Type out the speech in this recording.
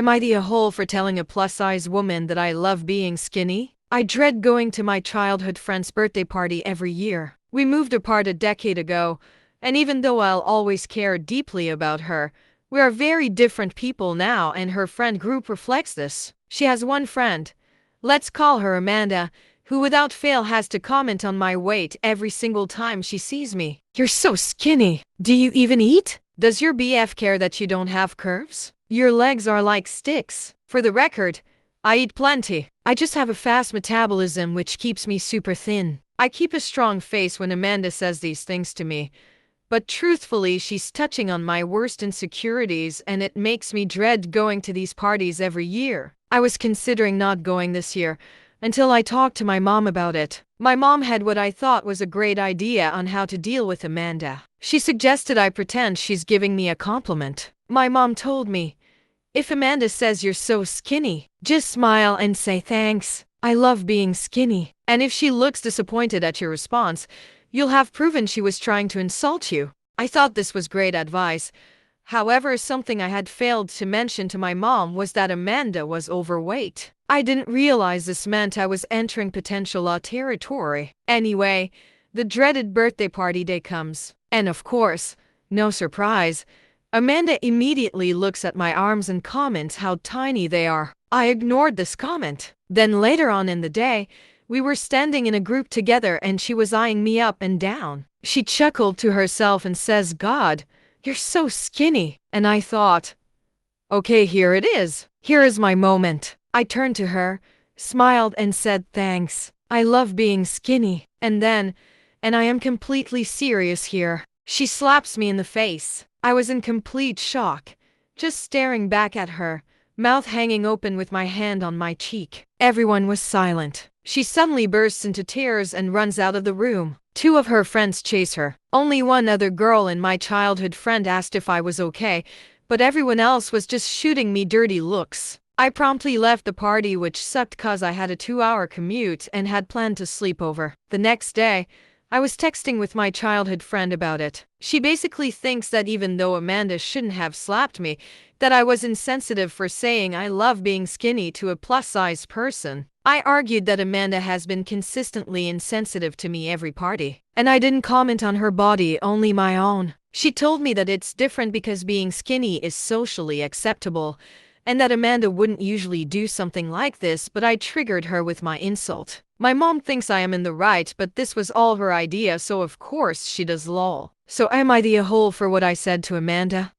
Am I the a-hole for telling a plus-size woman that I love being skinny? I dread going to my childhood friend's birthday party every year. We moved apart a decade ago, and even though I'll always care deeply about her, we are very different people now, and her friend group reflects this. She has one friend, let's call her Amanda, who without fail has to comment on my weight every single time she sees me. You're so skinny. Do you even eat? Does your BF care that you don't have curves? Your legs are like sticks. For the record, I eat plenty. I just have a fast metabolism which keeps me super thin. I keep a strong face when Amanda says these things to me, but truthfully, she's touching on my worst insecurities, and it makes me dread going to these parties every year. I was considering not going this year until I talked to my mom about it. My mom had what I thought was a great idea on how to deal with Amanda. She suggested I pretend she's giving me a compliment. My mom told me, if Amanda says you're so skinny, just smile and say thanks. I love being skinny. And if she looks disappointed at your response, you'll have proven she was trying to insult you. I thought this was great advice. However, something I had failed to mention to my mom was that Amanda was overweight. I didn't realize this meant I was entering potential law territory. Anyway, the dreaded birthday party day comes. And of course, no surprise, Amanda immediately looks at my arms and comments how tiny they are. I ignored this comment. Then later on in the day, we were standing in a group together and she was eyeing me up and down. She chuckled to herself and says, "God, you're so skinny." And I thought, okay, here it is. Here is my moment. I turned to her, smiled and said thanks. I love being skinny. And I am completely serious here. She slaps me in the face. I was in complete shock, just staring back at her, mouth hanging open with my hand on my cheek. Everyone was silent. She suddenly bursts into tears and runs out of the room. Two of her friends chase her. Only one other girl and my childhood friend asked if I was okay, but everyone else was just shooting me dirty looks. I promptly left the party, which sucked cause I had a 2-hour commute and had planned to sleep over. The next day, I was texting with my childhood friend about it. She basically thinks that even though Amanda shouldn't have slapped me, that I was insensitive for saying I love being skinny to a plus-size person. I argued that Amanda has been consistently insensitive to me every party, and I didn't comment on her body, only my own. She told me that it's different because being skinny is socially acceptable, and that Amanda wouldn't usually do something like this, but I triggered her with my insult. My mom thinks I am in the right, but this was all her idea, so of course she does lol. So am I the a-hole for what I said to Amanda?